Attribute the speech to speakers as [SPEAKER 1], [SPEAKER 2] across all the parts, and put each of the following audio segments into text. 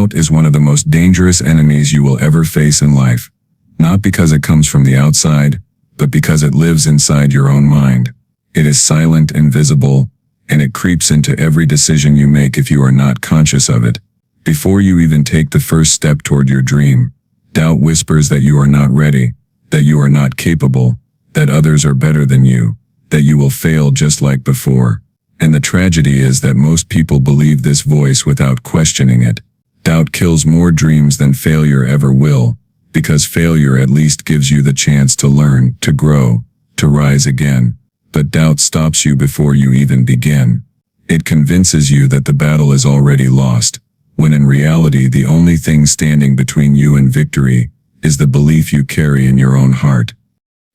[SPEAKER 1] Doubt is one of the most dangerous enemies you will ever face in life. Not because it comes from the outside, but because it lives inside your own mind. It is silent and visible, and it creeps into every decision you make if you are not conscious of it. Before you even take the first step toward your dream, doubt whispers that you are not ready, that you are not capable, that others are better than you, that you will fail just like before. And the tragedy is that most people believe this voice without questioning it. Doubt kills more dreams than failure ever will, because failure at least gives you the chance to learn, to grow, to rise again. But doubt stops you before you even begin. It convinces you that the battle is already lost, when in reality the only thing standing between you and victory is the belief you carry in your own heart.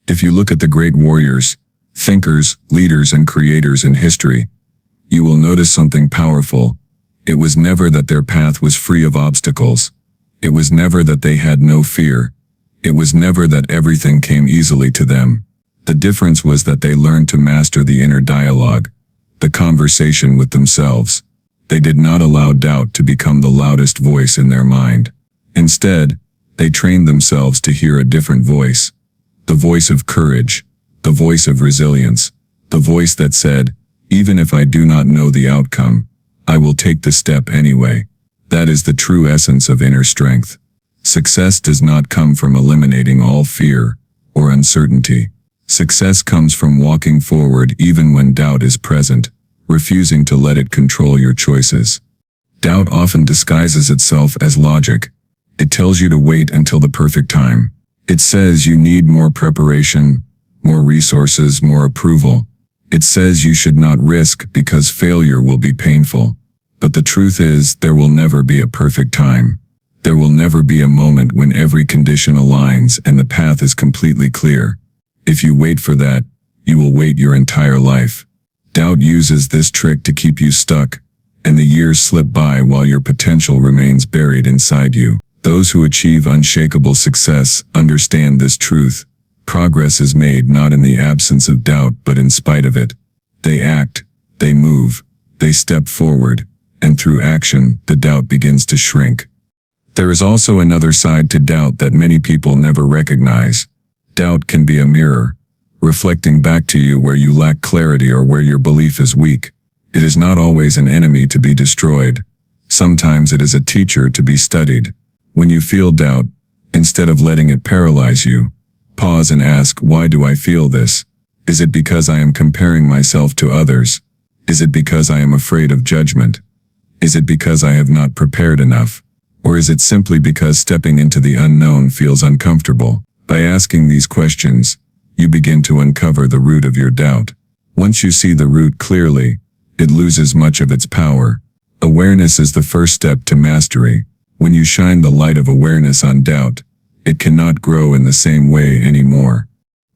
[SPEAKER 1] If you look at the great warriors, thinkers, leaders, and creators in history, you will notice something powerful. It was never that their path was free of obstacles. It was never that they had no fear. It was never that everything came easily to them. The difference was that they learned to master the inner dialogue, the conversation with themselves. They did not allow doubt to become the loudest voice in their mind. Instead, they trained themselves to hear a different voice. The voice of courage, the voice of resilience, the voice that said, "Even if I do not know the outcome, I will take the step anyway." That is the true essence of inner strength. Success does not come from eliminating all fear or uncertainty. Success comes from walking forward even when doubt is present, refusing to let it control your choices. Doubt often disguises itself as logic. It tells you to wait until the perfect time. It says you need more preparation, more resources, more approval. It says you should not risk because failure will be painful. But the truth is, there will never be a perfect time. There will never be a moment when every condition aligns and the path is completely clear. If you wait for that, you will wait your entire life. Doubt uses this trick to keep you stuck, and the years slip by while your potential remains buried inside you. Those who achieve unshakable success understand this truth. Progress is made not in the absence of doubt but in spite of it. They act, they move, they step forward, and through action, the doubt begins to shrink. There is also another side to doubt that many people never recognize. Doubt can be a mirror, reflecting back to you where you lack clarity or where your belief is weak. It is not always an enemy to be destroyed. Sometimes it is a teacher to be studied. When you feel doubt, instead of letting it paralyze you, pause and ask, why do I feel this? Is it because I am comparing myself to others? Is it because I am afraid of judgment? Is it because I have not prepared enough? Or is it simply because stepping into the unknown feels uncomfortable? By asking these questions, you begin to uncover the root of your doubt. Once you see the root clearly, it loses much of its power. Awareness is the first step to mastery. When you shine the light of awareness on doubt, it cannot grow in the same way anymore.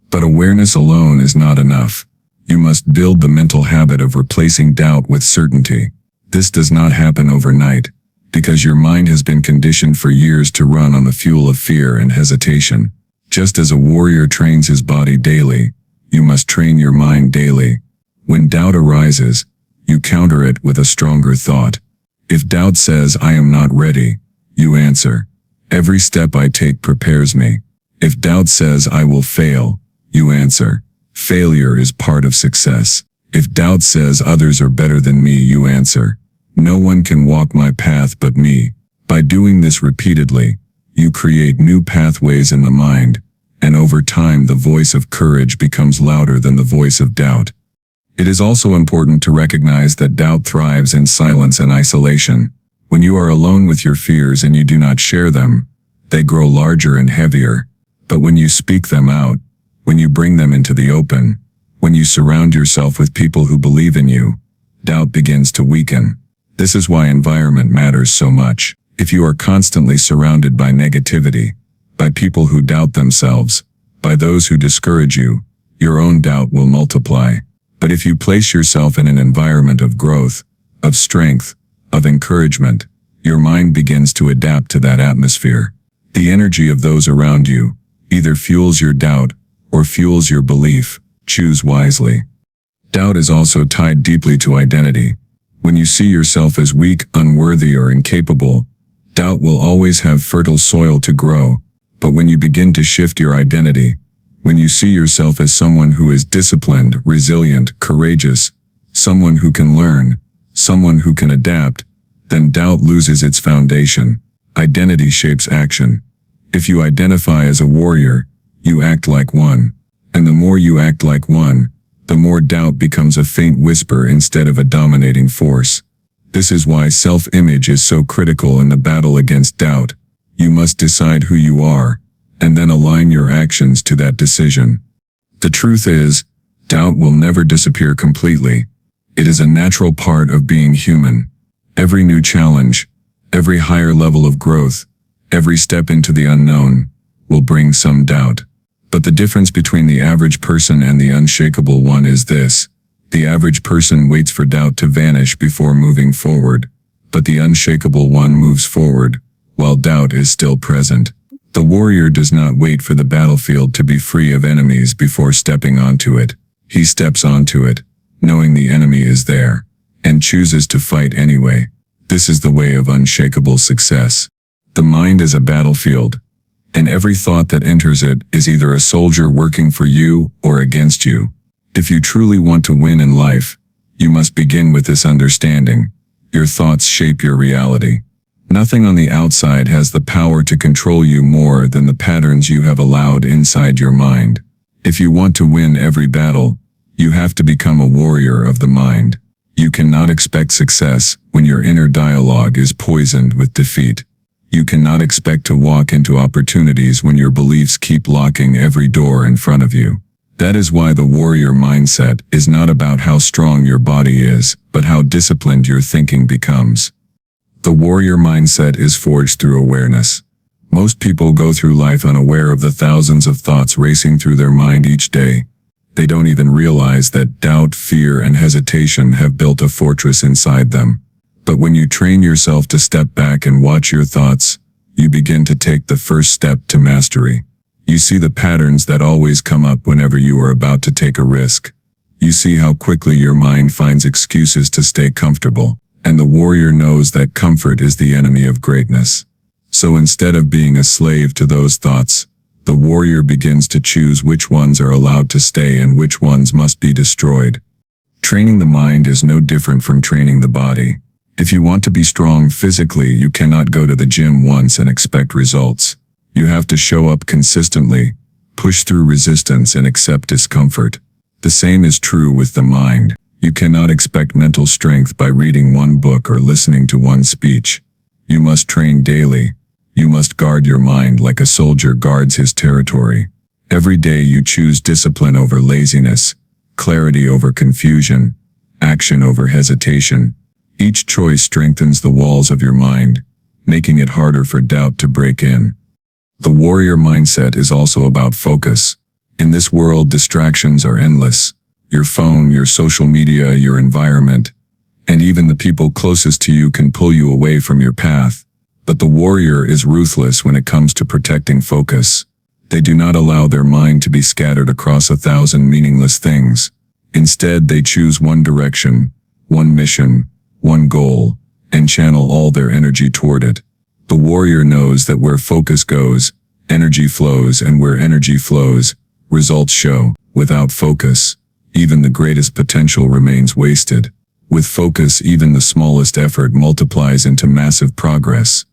[SPEAKER 1] But awareness alone is not enough. You must build the mental habit of replacing doubt with certainty. This does not happen overnight, because your mind has been conditioned for years to run on the fuel of fear and hesitation. Just as a warrior trains his body daily, you must train your mind daily. When doubt arises, you counter it with a stronger thought. If doubt says, "I am not ready," you answer, "Every step I take prepares me." If doubt says, "I will fail," you answer, "Failure is part of success." If doubt says, "Others are better than me," you answer, "No one can walk my path but me." By doing this repeatedly, you create new pathways in the mind, and over time the voice of courage becomes louder than the voice of doubt. It is also important to recognize that doubt thrives in silence and isolation. When you are alone with your fears and you do not share them, they grow larger and heavier. But when you speak them out, when you bring them into the open, when you surround yourself with people who believe in you, doubt begins to weaken. This is why environment matters so much. If you are constantly surrounded by negativity, by people who doubt themselves, by those who discourage you, your own doubt will multiply. But if you place yourself in an environment of growth, of strength, of encouragement, your mind begins to adapt to that atmosphere. The energy of those around you either fuels your doubt or fuels your belief. Choose wisely. Doubt is also tied deeply to identity. When you see yourself as weak, unworthy, or incapable, Doubt will always have fertile soil to grow, but when you begin to shift your identity, when you see yourself as someone who is disciplined, resilient, courageous, someone who can learn, someone who can adapt, then doubt loses its foundation. Identity shapes action. If you identify as a warrior, you act like one. And the more you act like one, the more doubt becomes a faint whisper instead of a dominating force. This is why self-image is so critical in the battle against doubt. You must decide who you are, and then align your actions to that decision. The truth is, doubt will never disappear completely. It is a natural part of being human. Every new challenge, every higher level of growth, every step into the unknown, will bring some doubt. But the difference between the average person and the unshakable one is this. The average person waits for doubt to vanish before moving forward, but the unshakable one moves forward, while doubt is still present. The warrior does not wait for the battlefield to be free of enemies before stepping onto it. He steps onto it, knowing the enemy is there, and chooses to fight anyway. This is the way of unshakable success. The mind is a battlefield, and every thought that enters it is either a soldier working for you or against you. If you truly want to win in life, you must begin with this understanding. Your thoughts shape your reality. Nothing on the outside has the power to control you more than the patterns you have allowed inside your mind. If you want to win every battle, you have to become a warrior of the mind. You cannot expect success when your inner dialogue is poisoned with defeat. You cannot expect to walk into opportunities when your beliefs keep locking every door in front of you. That is why the warrior mindset is not about how strong your body is, but how disciplined your thinking becomes. The warrior mindset is forged through awareness. Most people go through life unaware of the thousands of thoughts racing through their mind each day. They don't even realize that doubt, fear, and hesitation have built a fortress inside them. But when you train yourself to step back and watch your thoughts, you begin to take the first step to mastery. You see the patterns that always come up whenever you are about to take a risk. You see how quickly your mind finds excuses to stay comfortable, and the warrior knows that comfort is the enemy of greatness. So instead of being a slave to those thoughts, the warrior begins to choose which ones are allowed to stay and which ones must be destroyed. Training the mind is no different from training the body. If you want to be strong physically, you cannot go to the gym once and expect results. You have to show up consistently, push through resistance, and accept discomfort. The same is true with the mind. You cannot expect mental strength by reading one book or listening to one speech. You must train daily. You must guard your mind like a soldier guards his territory. Every day you choose discipline over laziness, clarity over confusion, action over hesitation. Each choice strengthens the walls of your mind, making it harder for doubt to break in. The warrior mindset is also about focus. In this world, distractions are endless. Your phone, your social media, your environment, and even the people closest to you can pull you away from your path. But the warrior is ruthless when it comes to protecting focus. They do not allow their mind to be scattered across 1,000 meaningless things. Instead, they choose one direction, one mission, one goal, and channel all their energy toward it. The warrior knows that where focus goes, energy flows, and where energy flows, results show. Without focus, even the greatest potential remains wasted. With focus, even the smallest effort multiplies into massive progress.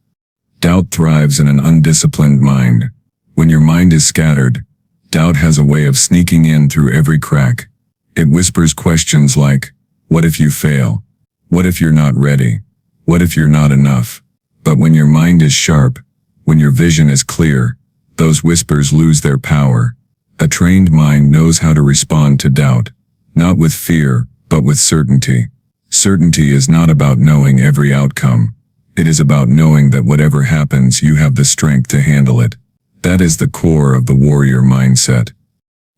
[SPEAKER 1] Doubt thrives in an undisciplined mind. When your mind is scattered, doubt has a way of sneaking in through every crack. It whispers questions like, what if you fail? What if you're not ready? What if you're not enough? But when your mind is sharp, when your vision is clear, those whispers lose their power. A trained mind knows how to respond to doubt, not with fear, but with certainty. Certainty is not about knowing every outcome. It is about knowing that whatever happens, you have the strength to handle it. That is the core of the warrior mindset.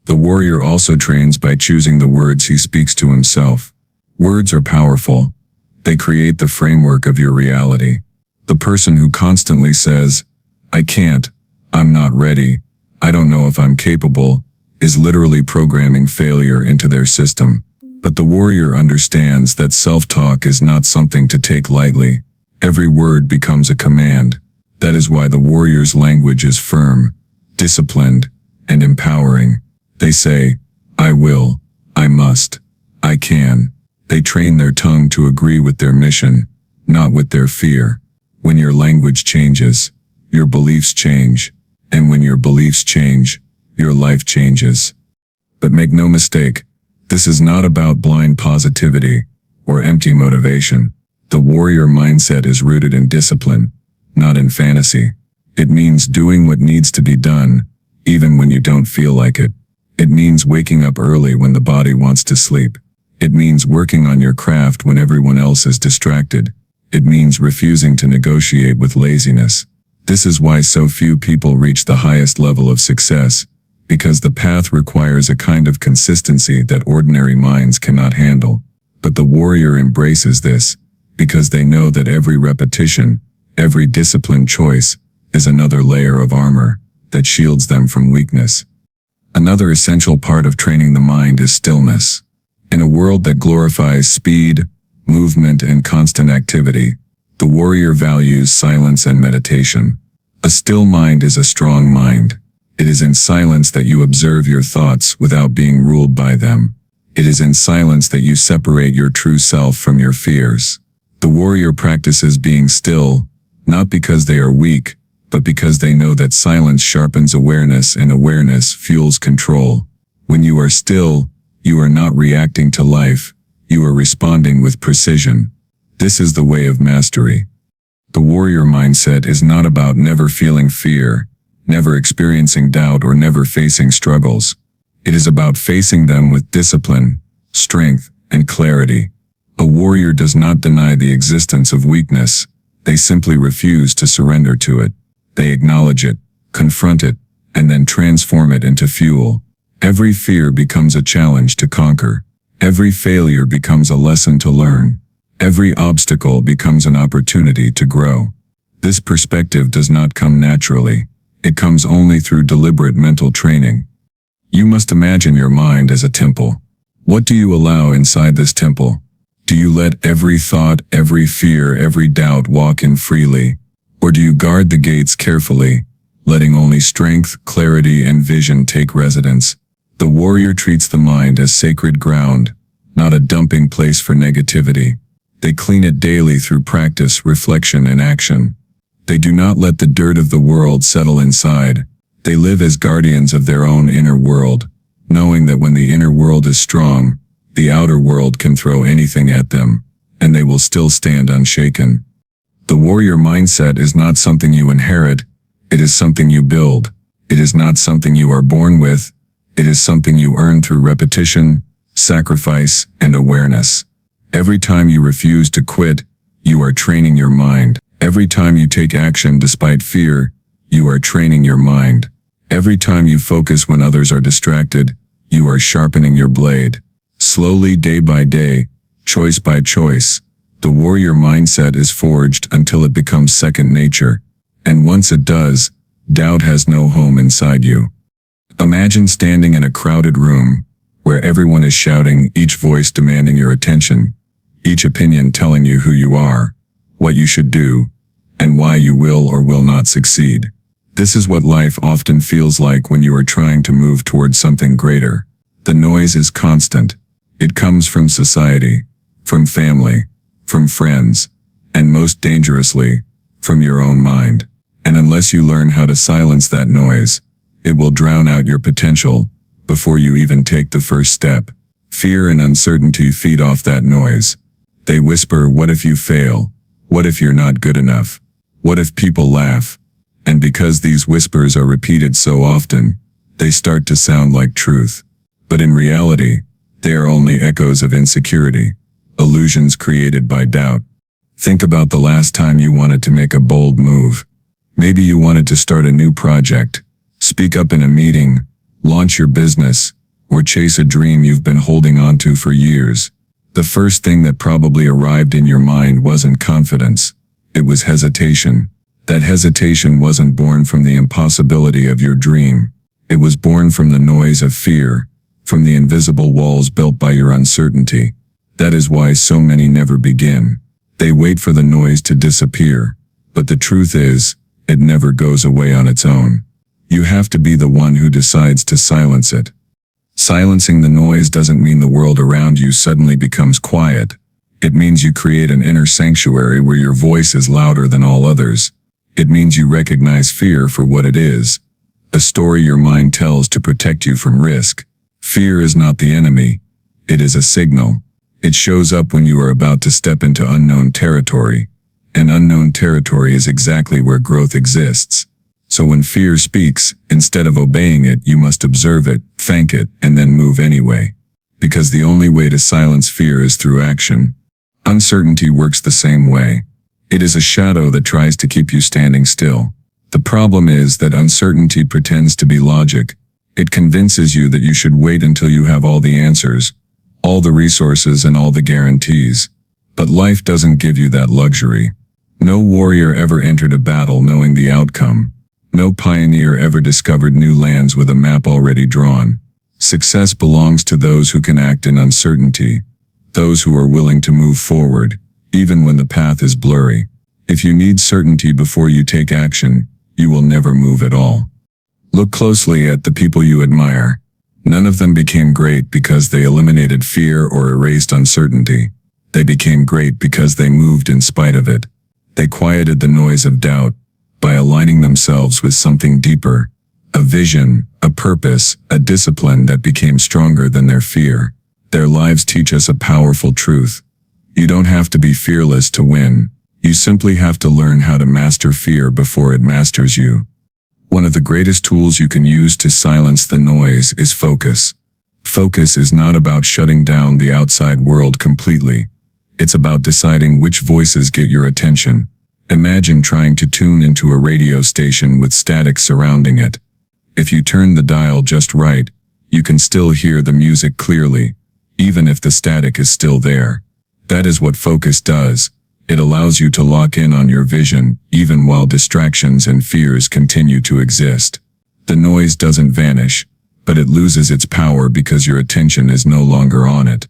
[SPEAKER 1] The warrior also trains by choosing the words he speaks to himself. Words are powerful. They create the framework of your reality. The person who constantly says, I can't, I'm not ready, I don't know if I'm capable, is literally programming failure into their system. But the warrior understands that self-talk is not something to take lightly. Every word becomes a command. That is why the warrior's language is firm, disciplined, and empowering. They say, I will, I must, I can. They train their tongue to agree with their mission, not with their fear. When your language changes, your beliefs change. And when your beliefs change, your life changes. But make no mistake, this is not about blind positivity or empty motivation. The warrior mindset is rooted in discipline, not in fantasy. It means doing what needs to be done, even when you don't feel like it. It means waking up early when the body wants to sleep. It means working on your craft when everyone else is distracted. It means refusing to negotiate with laziness. This is why so few people reach the highest level of success, because the path requires a kind of consistency that ordinary minds cannot handle. But the warrior embraces this, because they know that every repetition, every disciplined choice, is another layer of armor that shields them from weakness. Another essential part of training the mind is stillness. In a world that glorifies speed, movement, and constant activity, the warrior values silence and meditation. A still mind is a strong mind. It is in silence that you observe your thoughts without being ruled by them. It is in silence that you separate your true self from your fears. The warrior practices being still, not because they are weak, but because they know that silence sharpens awareness and awareness fuels control. When you are still, you are not reacting to life, you are responding with precision. This is the way of mastery. The warrior mindset is not about never feeling fear, never experiencing doubt, or never facing struggles. It is about facing them with discipline, strength, and clarity. A warrior does not deny the existence of weakness. They simply refuse to surrender to it. They acknowledge it, confront it, and then transform it into fuel. Every fear becomes a challenge to conquer. Every failure becomes a lesson to learn. Every obstacle becomes an opportunity to grow. This perspective does not come naturally. It comes only through deliberate mental training. You must imagine your mind as a temple. What do you allow inside this temple? Do you let every thought, every fear, every doubt walk in freely? Or do you guard the gates carefully, letting only strength, clarity, and vision take residence? The warrior treats the mind as sacred ground, not a dumping place for negativity. They clean it daily through practice, reflection, and action. They do not let the dirt of the world settle inside. They live as guardians of their own inner world, knowing that when the inner world is strong, the outer world can throw anything at them, and they will still stand unshaken. The warrior mindset is not something you inherit, it is something you build. It is not something you are born with, it is something you earn through repetition, sacrifice, and awareness. Every time you refuse to quit, you are training your mind. Every time you take action despite fear, you are training your mind. Every time you focus when others are distracted, you are sharpening your blade. Slowly, day by day, choice by choice, the warrior mindset is forged until it becomes second nature. And once it does, doubt has no home inside you. Imagine standing in a crowded room, where everyone is shouting, each voice demanding your attention, each opinion telling you who you are, what you should do, and why you will or will not succeed. This is what life often feels like when you are trying to move towards something greater. The noise is constant. It comes from society, from family, from friends, and most dangerously, from your own mind. And unless you learn how to silence that noise, it will drown out your potential before you even take the first step. Fear and uncertainty feed off that noise. They whisper, what if you fail? What if you're not good enough? What if people laugh? And because these whispers are repeated so often, they start to sound like truth. But in reality, they are only echoes of insecurity, illusions created by doubt. Think about the last time you wanted to make a bold move. Maybe you wanted to start a new project, speak up in a meeting, launch your business, or chase a dream you've been holding on to for years. The first thing that probably arrived in your mind wasn't confidence. It was hesitation. That hesitation wasn't born from the impossibility of your dream. It was born from the noise of fear, from the invisible walls built by your uncertainty. That is why so many never begin. They wait for the noise to disappear. But the truth is, it never goes away on its own. You have to be the one who decides to silence it. Silencing the noise doesn't mean the world around you suddenly becomes quiet. It means you create an inner sanctuary where your voice is louder than all others. It means you recognize fear for what it is. A story your mind tells to protect you from risk. Fear is not the enemy. It is a signal. It shows up when you are about to step into unknown territory. And unknown territory is exactly where growth exists. So when fear speaks, instead of obeying it, you must observe it, thank it, and then move anyway. Because the only way to silence fear is through action. Uncertainty works the same way. It is a shadow that tries to keep you standing still. The problem is that uncertainty pretends to be logic. It convinces you that you should wait until you have all the answers, all the resources, and all the guarantees. But life doesn't give you that luxury. No warrior ever entered a battle knowing the outcome. No pioneer ever discovered new lands with a map already drawn. Success belongs to those who can act in uncertainty. Those who are willing to move forward, even when the path is blurry. If you need certainty before you take action, you will never move at all. Look closely at the people you admire. None of them became great because they eliminated fear or erased uncertainty. They became great because they moved in spite of it. They quieted the noise of doubt by aligning themselves with something deeper, a vision, a purpose, a discipline that became stronger than their fear. Their lives teach us a powerful truth. You don't have to be fearless to win. You simply have to learn how to master fear before it masters you. One of the greatest tools you can use to silence the noise is focus. Focus is not about shutting down the outside world completely. It's about deciding which voices get your attention. Imagine trying to tune into a radio station with static surrounding it. If you turn the dial just right, you can still hear the music clearly, even if the static is still there. That is what focus does. It allows you to lock in on your vision, even while distractions and fears continue to exist. The noise doesn't vanish, but it loses its power because your attention is no longer on it.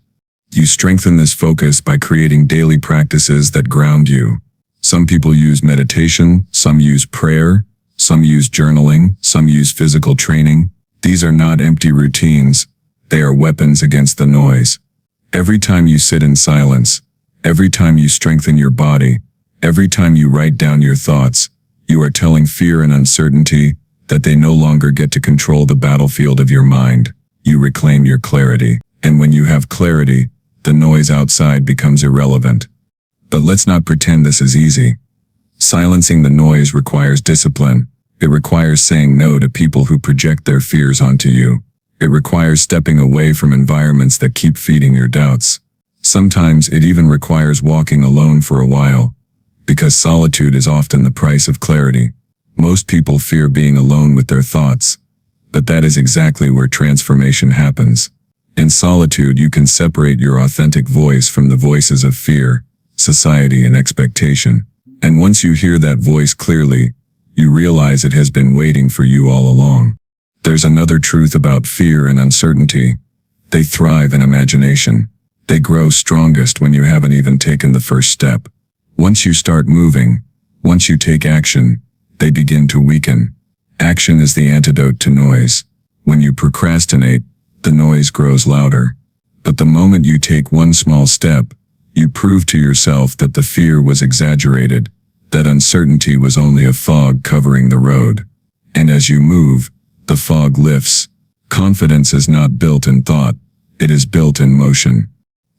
[SPEAKER 1] You strengthen this focus by creating daily practices that ground you. Some people use meditation, some use prayer, some use journaling, some use physical training. These are not empty routines. They are weapons against the noise. Every time you sit in silence, every time you strengthen your body, every time you write down your thoughts, you are telling fear and uncertainty that they no longer get to control the battlefield of your mind. You reclaim your clarity. And when you have clarity, the noise outside becomes irrelevant. But let's not pretend this is easy. Silencing the noise requires discipline. It requires saying no to people who project their fears onto you. It requires stepping away from environments that keep feeding your doubts. Sometimes it even requires walking alone for a while, because solitude is often the price of clarity. Most people fear being alone with their thoughts, but that is exactly where transformation happens. In solitude, you can separate your authentic voice from the voices of fear, society, and expectation. And once you hear that voice clearly, you realize it has been waiting for you all along. There's another truth about fear and uncertainty. They thrive in imagination. They grow strongest when you haven't even taken the first step. Once you start moving, once you take action, they begin to weaken. Action is the antidote to noise. When you procrastinate, the noise grows louder. But the moment you take one small step, you prove to yourself that the fear was exaggerated, that uncertainty was only a fog covering the road. And as you move, the fog lifts. Confidence is not built in thought, it is built in motion.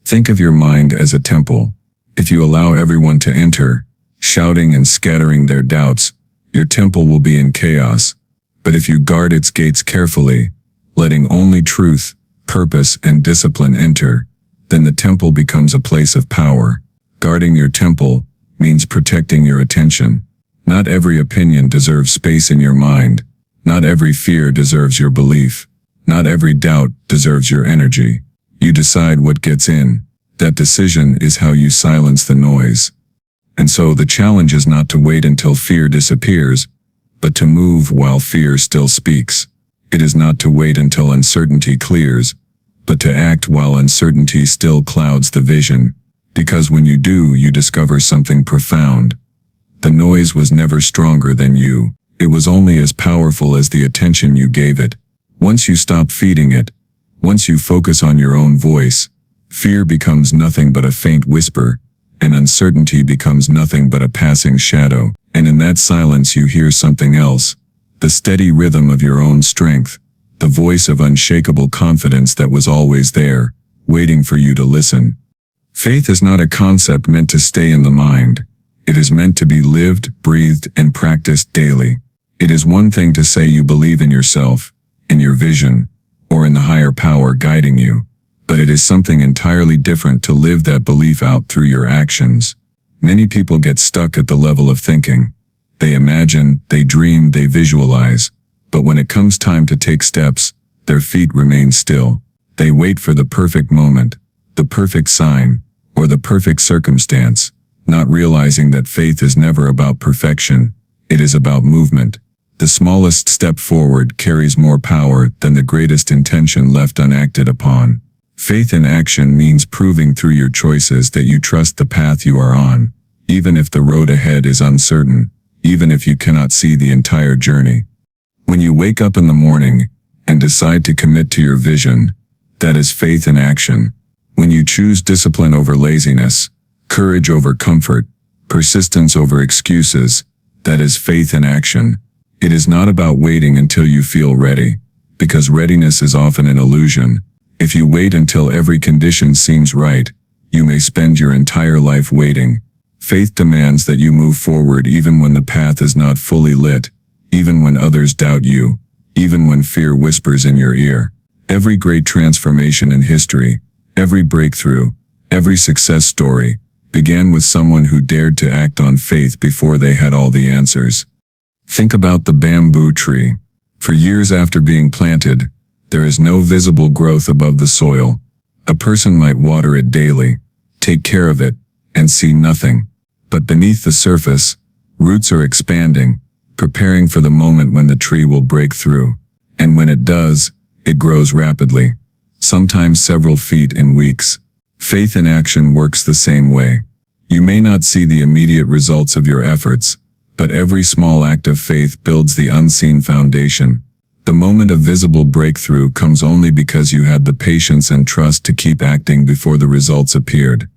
[SPEAKER 1] Think of your mind as a temple. If you allow everyone to enter, shouting and scattering their doubts, your temple will be in chaos. But if you guard its gates carefully, letting only truth, purpose, and discipline enter, then the temple becomes a place of power. Guarding your temple means protecting your attention. Not every opinion deserves space in your mind. Not every fear deserves your belief. Not every doubt deserves your energy. You decide what gets in. That decision is how you silence the noise. And so the challenge is not to wait until fear disappears, but to move while fear still speaks. It is not to wait until uncertainty clears, but to act while uncertainty still clouds the vision. Because when you do, you discover something profound. The noise was never stronger than you. It was only as powerful as the attention you gave it. Once you stop feeding it, once you focus on your own voice, fear becomes nothing but a faint whisper, and uncertainty becomes nothing but a passing shadow. And in that silence you hear something else, the steady rhythm of your own strength, the voice of unshakable confidence that was always there, waiting for you to listen. Faith is not a concept meant to stay in the mind. It is meant to be lived, breathed, and practiced daily. It is one thing to say you believe in yourself, in your vision, or in the higher power guiding you, but it is something entirely different to live that belief out through your actions. Many people get stuck at the level of thinking. They imagine, they dream, they visualize, but when it comes time to take steps, their feet remain still. They wait for the perfect moment, the perfect sign, or the perfect circumstance, not realizing that faith is never about perfection, it is about movement. The smallest step forward carries more power than the greatest intention left unacted upon. Faith in action means proving through your choices that you trust the path you are on, even if the road ahead is uncertain, even if you cannot see the entire journey. When you wake up in the morning and decide to commit to your vision, that is faith in action. When you choose discipline over laziness, courage over comfort, persistence over excuses, that is faith in action. It is not about waiting until you feel ready, because readiness is often an illusion. If you wait until every condition seems right, you may spend your entire life waiting. Faith demands that you move forward even when the path is not fully lit, even when others doubt you, even when fear whispers in your ear. Every great transformation in history, every breakthrough, every success story, began with someone who dared to act on faith before they had all the answers. Think about the bamboo tree. For years after being planted, there is no visible growth above the soil. A person might water it daily, take care of it, and see nothing. But beneath the surface, roots are expanding, preparing for the moment when the tree will break through. And when it does, it grows rapidly, sometimes several feet in weeks. Faith in action works the same way. You may not see the immediate results of your efforts, but every small act of faith builds the unseen foundation. The moment of visible breakthrough comes only because you had the patience and trust to keep acting before the results appeared.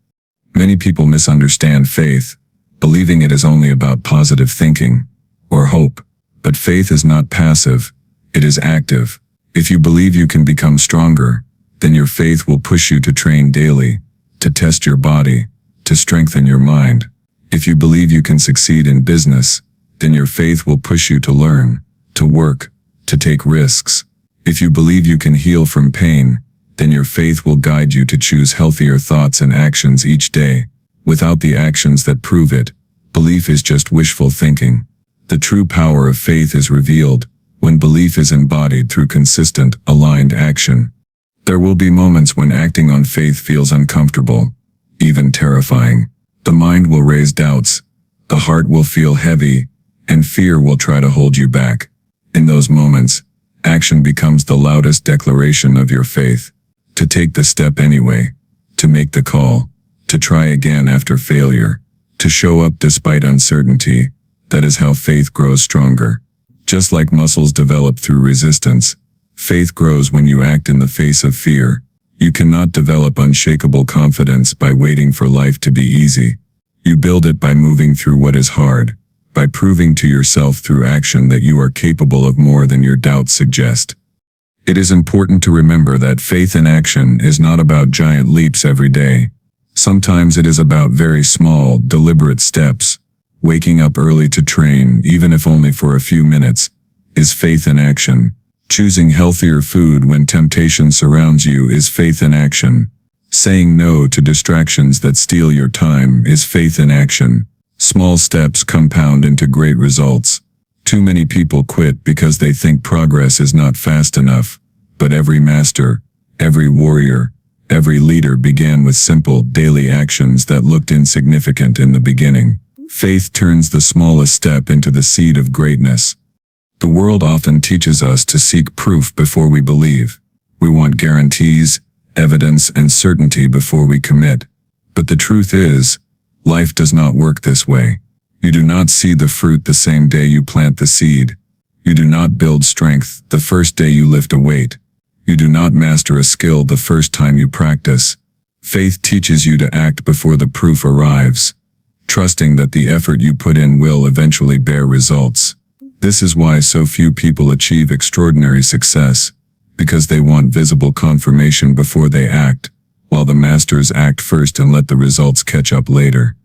[SPEAKER 1] Many people misunderstand faith, believing it is only about positive thinking or hope. But faith is not passive, it is active. If you believe you can become stronger, then your faith will push you to train daily, to test your body, to strengthen your mind. If you believe you can succeed in business, then your faith will push you to learn, to work, to take risks. If you believe you can heal from pain, then your faith will guide you to choose healthier thoughts and actions each day. Without the actions that prove it, belief is just wishful thinking. The true power of faith is revealed when belief is embodied through consistent, aligned action. There will be moments when acting on faith feels uncomfortable, even terrifying. The mind will raise doubts, the heart will feel heavy, and fear will try to hold you back. In those moments, action becomes the loudest declaration of your faith. To take the step anyway, to make the call, to try again after failure, to show up despite uncertainty, that is how faith grows stronger. Just like muscles develop through resistance, faith grows when you act in the face of fear. You cannot develop unshakable confidence by waiting for life to be easy. You build it by moving through what is hard, by proving to yourself through action that you are capable of more than your doubts suggest. It is important to remember that faith in action is not about giant leaps every day. Sometimes it is about very small, deliberate steps. Waking up early to train, even if only for a few minutes, is faith in action. Choosing healthier food when temptation surrounds you is faith in action. Saying no to distractions that steal your time is faith in action. Small steps compound into great results. Too many people quit because they think progress is not fast enough. But every master, every warrior, every leader began with simple, daily actions that looked insignificant in the beginning. Faith turns the smallest step into the seed of greatness. The world often teaches us to seek proof before we believe. We want guarantees, evidence, and certainty before we commit. But the truth is, life does not work this way. You do not see the fruit the same day you plant the seed. You do not build strength the first day you lift a weight. You do not master a skill the first time you practice. Faith teaches you to act before the proof arrives, trusting that the effort you put in will eventually bear results. This is why so few people achieve extraordinary success, because they want visible confirmation before they act, while the masters act first and let the results catch up later.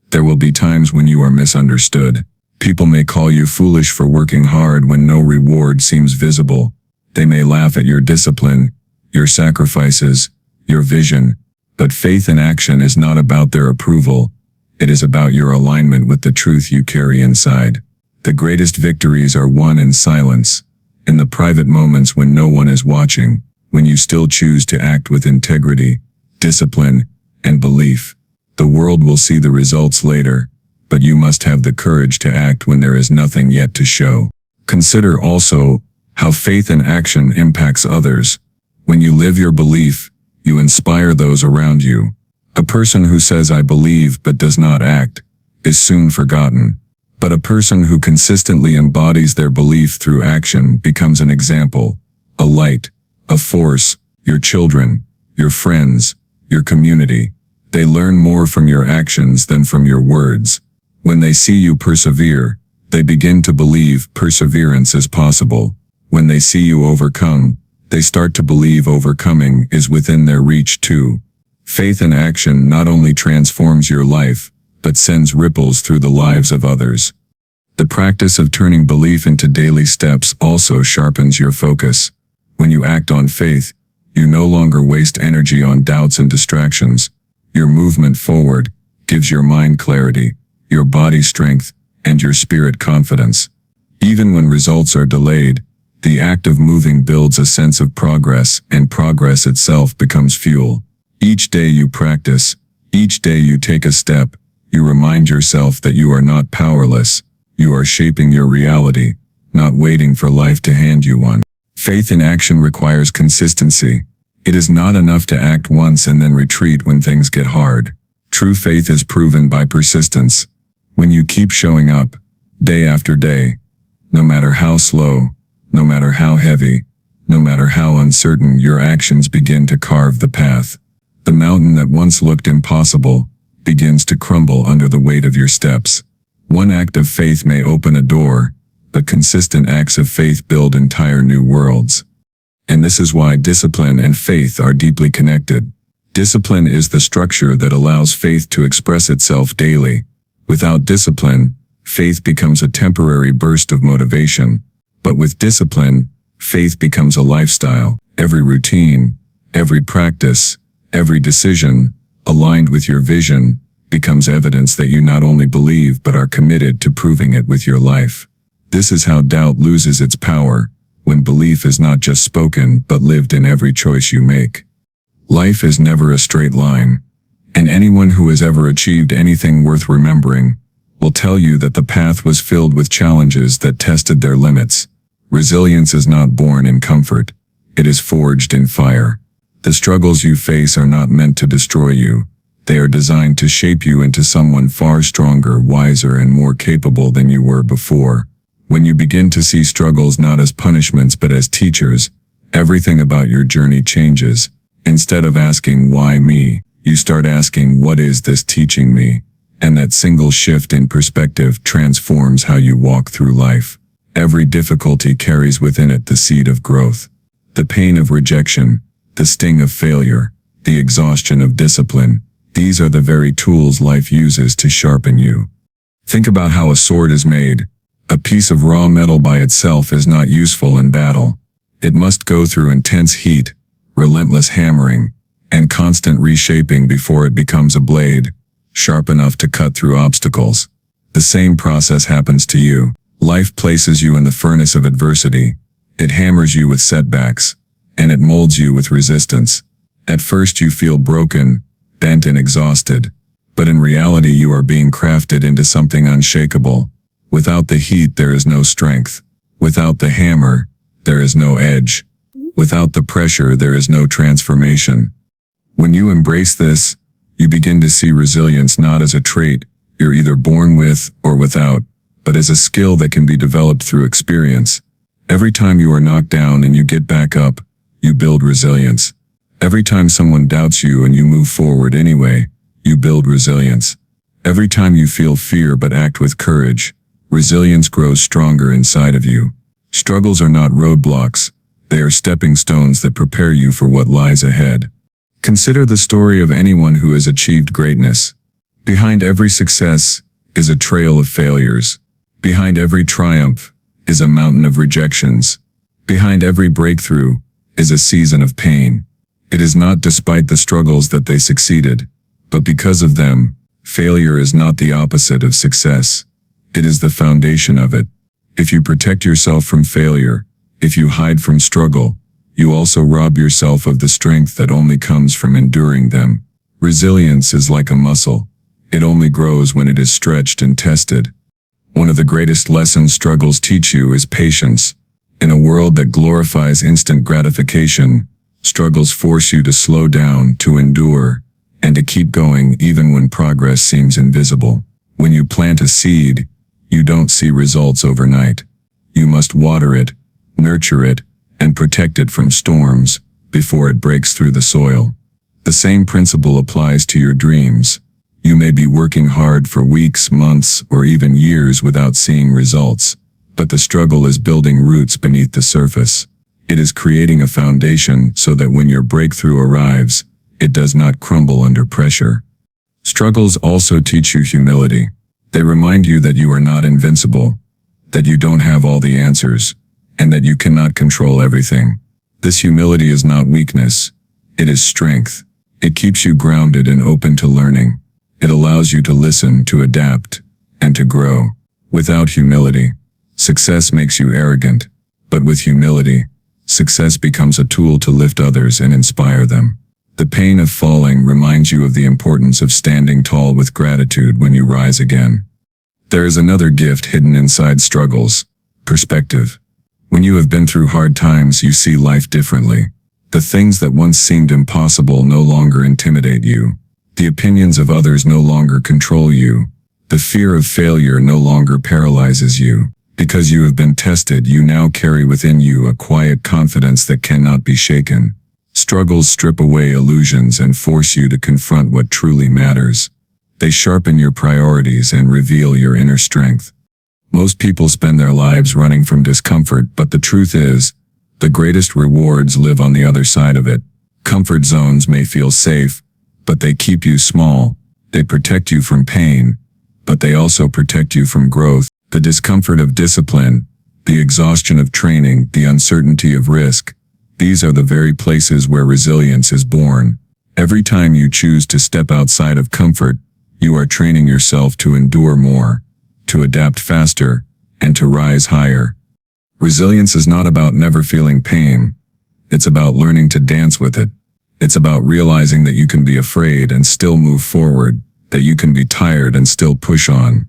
[SPEAKER 1] There will be times when you are misunderstood. People may call you foolish for working hard when no reward seems visible. They may laugh at your discipline, your sacrifices, your vision, but faith in action is not about their approval. It is about your alignment with the truth you carry inside. The greatest victories are won in silence, in the private moments when no one is watching, when you still choose to act with integrity, discipline, and belief. The world will see the results later, but you must have the courage to act when there is nothing yet to show. Consider also how faith in action impacts others. When you live your belief, you inspire those around you. A person who says "I believe" but does not act is soon forgotten. But a person who consistently embodies their belief through action becomes an example, a light, a force. Your children, your friends, your community, they learn more from your actions than from your words. When they see you persevere, they begin to believe perseverance is possible. When they see you overcome, they start to believe overcoming is within their reach too. Faith in action not only transforms your life, but sends ripples through the lives of others. The practice of turning belief into daily steps also sharpens your focus. When you act on faith, you no longer waste energy on doubts and distractions. Your movement forward gives your mind clarity, your body strength, and your spirit confidence. Even when results are delayed, the act of moving builds a sense of progress, and progress itself becomes fuel. Each day you practice, each day you take a step, you remind yourself that you are not powerless. You are shaping your reality, not waiting for life to hand you one. Faith in action requires consistency. It is not enough to act once and then retreat when things get hard. True faith is proven by persistence. When you keep showing up, day after day, no matter how slow, no matter how heavy, no matter how uncertain, your actions begin to carve the path. The mountain that once looked impossible begins to crumble under the weight of your steps. One act of faith may open a door, but consistent acts of faith build entire new worlds. And this is why discipline and faith are deeply connected. Discipline is the structure that allows faith to express itself daily. Without discipline, faith becomes a temporary burst of motivation. But with discipline, faith becomes a lifestyle. Every routine, every practice, every decision, aligned with your vision, becomes evidence that you not only believe but are committed to proving it with your life. This is how doubt loses its power, when belief is not just spoken but lived in every choice you make. Life is never a straight line, and anyone who has ever achieved anything worth remembering will tell you that the path was filled with challenges that tested their limits. Resilience is not born in comfort, it is forged in fire. The struggles you face are not meant to destroy you. They are designed to shape you into someone far stronger, wiser, and more capable than you were before. When you begin to see struggles not as punishments but as teachers, everything about your journey changes. Instead of asking "why me?" you start asking "what is this teaching me?" And that single shift in perspective transforms how you walk through life. Every difficulty carries within it the seed of growth. The pain of rejection, the sting of failure, the exhaustion of discipline, these are the very tools life uses to sharpen you. Think about how a sword is made. A piece of raw metal by itself is not useful in battle. It must go through intense heat, relentless hammering, and constant reshaping before it becomes a blade, sharp enough to cut through obstacles. The same process happens to you. Life places you in the furnace of adversity. It hammers you with setbacks, and it molds you with resistance. At first you feel broken, bent and exhausted, but in reality you are being crafted into something unshakable. Without the heat there is no strength. Without the hammer, there is no edge. Without the pressure there is no transformation. When you embrace this, You begin to see resilience not as a trait you're either born with or without, but as a skill that can be developed through experience. Every time you are knocked down and you get back up, you build resilience. Every time someone doubts you and you move forward anyway, you build resilience. Every time you feel fear but act with courage, resilience grows stronger inside of you. Struggles are not roadblocks, they are stepping stones that prepare you for what lies ahead. Consider the story of anyone who has achieved greatness. Behind every success is a trail of failures. Behind every triumph is a mountain of rejections. Behind every breakthrough is a season of pain. It is not despite the struggles that they succeeded, but because of them. Failure is not the opposite of success. It is the foundation of it. If you protect yourself from failure, if you hide from struggle, you also rob yourself of the strength that only comes from enduring them. Resilience is like a muscle. It only grows when it is stretched and tested. One of the greatest lessons struggles teach you is patience. In a world that glorifies instant gratification, struggles force you to slow down, to endure, and to keep going even when progress seems invisible. When you plant a seed, you don't see results overnight. You must water it, nurture it, and protect it from storms before it breaks through the soil. The same principle applies to your dreams. You may be working hard for weeks, months, or even years without seeing results, but the struggle is building roots beneath the surface. It is creating a foundation so that when your breakthrough arrives, it does not crumble under pressure. Struggles also teach you humility. They remind you that you are not invincible, that you don't have all the answers, and that you cannot control everything. This humility is not weakness, it is strength. It keeps you grounded and open to learning. It allows you to listen, to adapt, and to grow. Without humility, success makes you arrogant, but with humility, success becomes a tool to lift others and inspire them. The pain of falling reminds you of the importance of standing tall with gratitude when you rise again. There is another gift hidden inside struggles: perspective. When you have been through hard times, you see life differently. The things that once seemed impossible no longer intimidate you. The opinions of others no longer control you. The fear of failure no longer paralyzes you. Because you have been tested, you now carry within you a quiet confidence that cannot be shaken. Struggles strip away illusions and force you to confront what truly matters. They sharpen your priorities and reveal your inner strength. Most people spend their lives running from discomfort, but the truth is, the greatest rewards live on the other side of it. Comfort zones may feel safe, but they keep you small. They protect you from pain, but they also protect you from growth. The discomfort of discipline, the exhaustion of training, the uncertainty of risk, these are the very places where resilience is born. Every time you choose to step outside of comfort, you are training yourself to endure more, to adapt faster, and to rise higher. Resilience is not about never feeling pain. It's about learning to dance with it. It's about realizing that you can be afraid and still move forward, that you can be tired and still push on,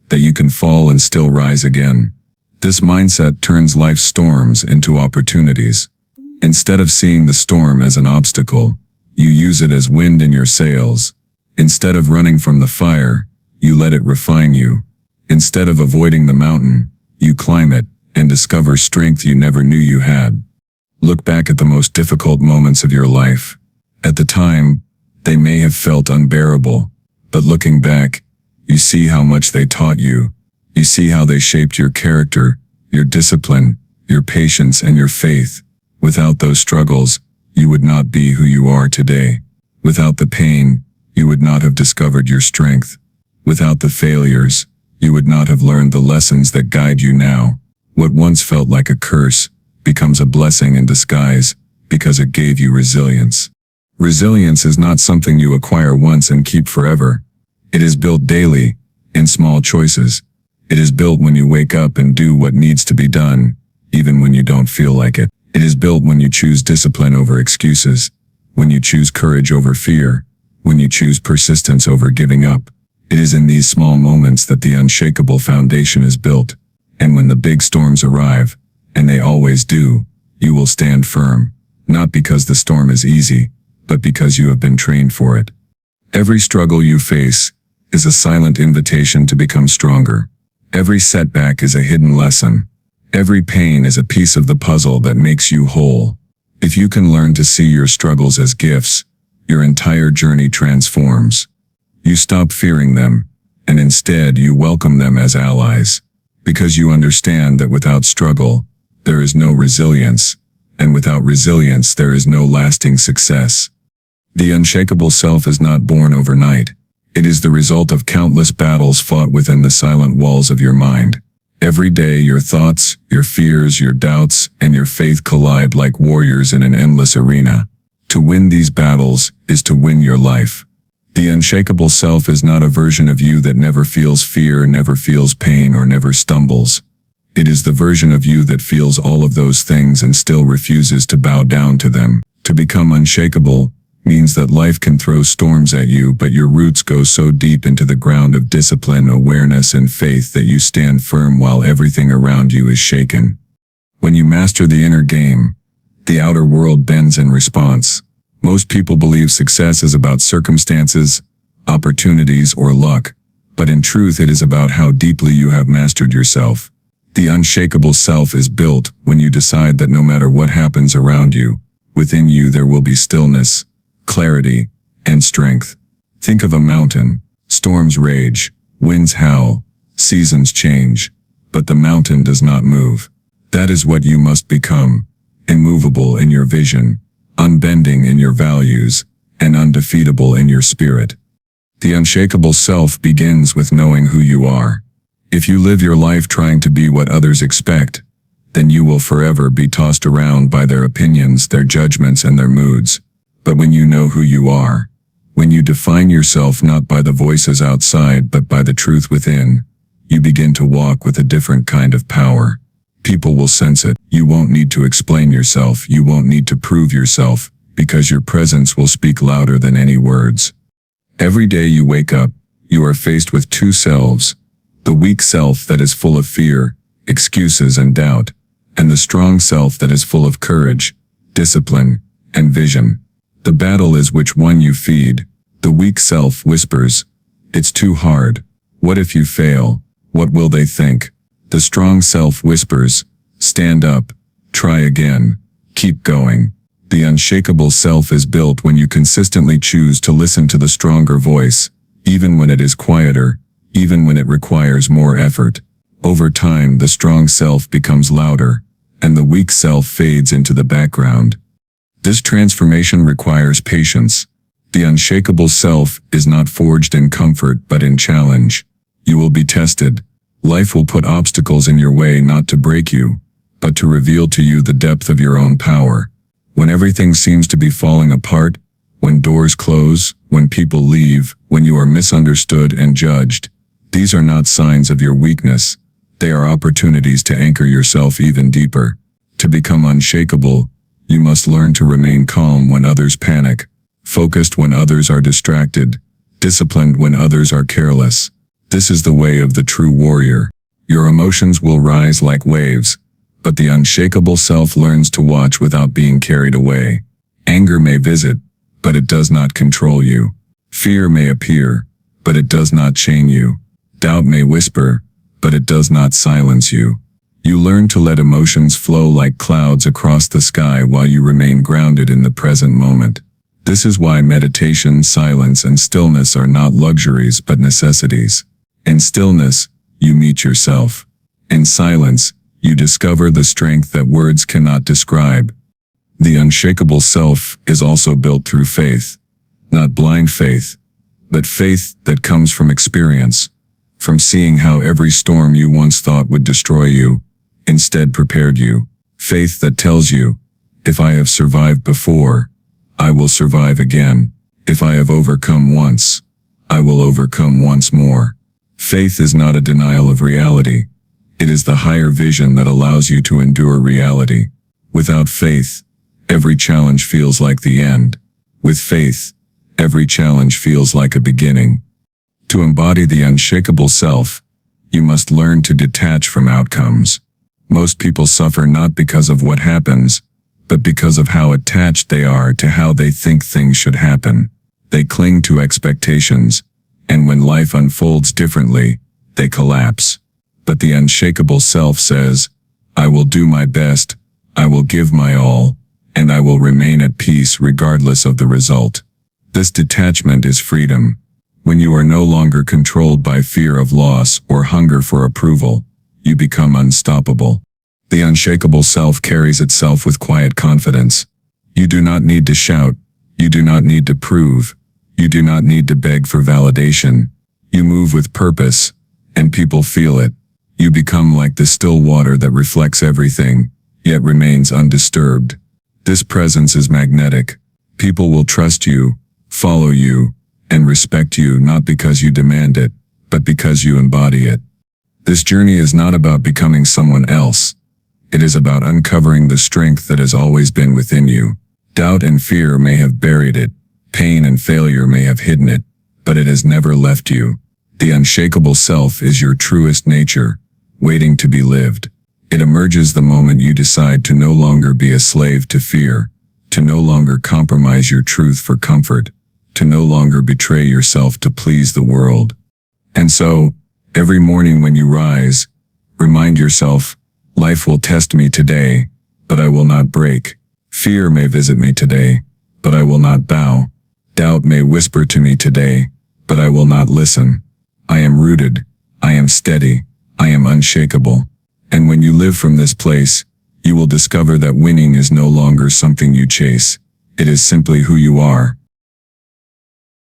[SPEAKER 1] that you can fall and still rise again. This mindset turns life's storms into opportunities. Instead of seeing the storm as an obstacle, you use it as wind in your sails. Instead of running from the fire, you let it refine you. Instead of avoiding the mountain, you climb it and discover strength you never knew you had. Look back at the most difficult moments of your life. At the time, they may have felt unbearable, but looking back, you see how much they taught you. You see how they shaped your character, your discipline, your patience, and your faith. Without those struggles, you would not be who you are today. Without the pain, you would not have discovered your strength. Without the failures, you would not have learned the lessons that guide you now. What once felt like a curse becomes a blessing in disguise because it gave you resilience. Resilience is not something you acquire once and keep forever. It is built daily, in small choices. It is built when you wake up and do what needs to be done, even when you don't feel like it. It is built when you choose discipline over excuses, when you choose courage over fear, when you choose persistence over giving up. It is in these small moments that the unshakable foundation is built. And when the big storms arrive, and they always do, you will stand firm, not because the storm is easy, but because you have been trained for it. Every struggle you face is a silent invitation to become stronger. Every setback is a hidden lesson. Every pain is a piece of the puzzle that makes you whole. If you can learn to see your struggles as gifts, your entire journey transforms. You stop fearing them, and instead you welcome them as allies. Because you understand that without struggle, there is no resilience, and without resilience there is no lasting success. The unshakable self is not born overnight. It is the result of countless battles fought within the silent walls of your mind. Every day your thoughts, your fears, your doubts, and your faith collide like warriors in an endless arena. To win these battles is to win your life. The unshakable self is not a version of you that never feels fear, never feels pain, or never stumbles. It is the version of you that feels all of those things and still refuses to bow down to them. To become unshakable means that life can throw storms at you, but your roots go so deep into the ground of discipline, awareness, and faith that you stand firm while everything around you is shaken. When you master the inner game, the outer world bends in response. Most people believe success is about circumstances, opportunities, or luck, but in truth it is about how deeply you have mastered yourself. The unshakable self is built when you decide that no matter what happens around you, within you there will be stillness, clarity, and strength. Think of a mountain. Storms rage, winds howl, seasons change, but the mountain does not move. That is what you must become: immovable in your vision, unbending in your values, and undefeatable in your spirit. The unshakable self begins with knowing who you are. If you live your life trying to be what others expect, then you will forever be tossed around by their opinions, their judgments, and their moods. But when you know who you are, when you define yourself not by the voices outside but by the truth within, you begin to walk with a different kind of power. People will sense it. You won't need to explain yourself. You won't need to prove yourself, because your presence will speak louder than any words. Every day you wake up, you are faced with two selves: the weak self that is full of fear, excuses, and doubt, and the strong self that is full of courage, discipline, and vision. The battle is which one you feed. The weak self whispers, "It's too hard. What if you fail? What will they think?" The strong self whispers, "Stand up. Try again. Keep going." The unshakable self is built when you consistently choose to listen to the stronger voice, even when it is quieter, even when it requires more effort. Over time, the strong self becomes louder, and the weak self fades into the background. This transformation requires patience. The unshakable self is not forged in comfort but in challenge. You will be tested. Life will put obstacles in your way not to break you, but to reveal to you the depth of your own power. When everything seems to be falling apart, when doors close, when people leave, when you are misunderstood and judged, these are not signs of your weakness. They are opportunities to anchor yourself even deeper. To become unshakable, you must learn to remain calm when others panic, focused when others are distracted, disciplined when others are careless. This is the way of the true warrior. Your emotions will rise like waves, but the unshakable self learns to watch without being carried away. Anger may visit, but it does not control you. Fear may appear, but it does not chain you. Doubt may whisper, but it does not silence you. You learn to let emotions flow like clouds across the sky while you remain grounded in the present moment. This is why meditation, silence, and stillness are not luxuries but necessities. In stillness, you meet yourself. In silence, you discover the strength that words cannot describe. The unshakable self is also built through faith. Not blind faith, but faith that comes from experience, from seeing how every storm you once thought would destroy you, instead prepared you. Faith that tells you, if I have survived before, I will survive again. If I have overcome once, I will overcome once more. Faith is not a denial of reality. It is the higher vision that allows you to endure reality. Without faith, every challenge feels like the end. With faith, every challenge feels like a beginning. To embody the unshakable self, you must learn to detach from outcomes. Most people suffer not because of what happens, but because of how attached they are to how they think things should happen. They cling to expectations, and when life unfolds differently, they collapse. But the unshakable self says, I will do my best, I will give my all, and I will remain at peace regardless of the result. This detachment is freedom. When you are no longer controlled by fear of loss or hunger for approval, you become unstoppable. The unshakable self carries itself with quiet confidence. You do not need to shout. You do not need to prove. You do not need to beg for validation. You move with purpose, and people feel it. You become like the still water that reflects everything, yet remains undisturbed. This presence is magnetic. People will trust you, follow you, and respect you not because you demand it, but because you embody it. This journey is not about becoming someone else. It is about uncovering the strength that has always been within you. Doubt and fear may have buried it. Pain and failure may have hidden it, but it has never left you. The unshakable self is your truest nature, waiting to be lived. It emerges the moment you decide to no longer be a slave to fear, to no longer compromise your truth for comfort, to no longer betray yourself to please the world. And so, every morning when you rise, remind yourself, life will test me today, but I will not break. Fear may visit me today, but I will not bow. Doubt may whisper to me today, but I will not listen. I am rooted, I am steady, I am unshakable. And when you live from this place, you will discover that winning is no longer something you chase. It is simply who you are.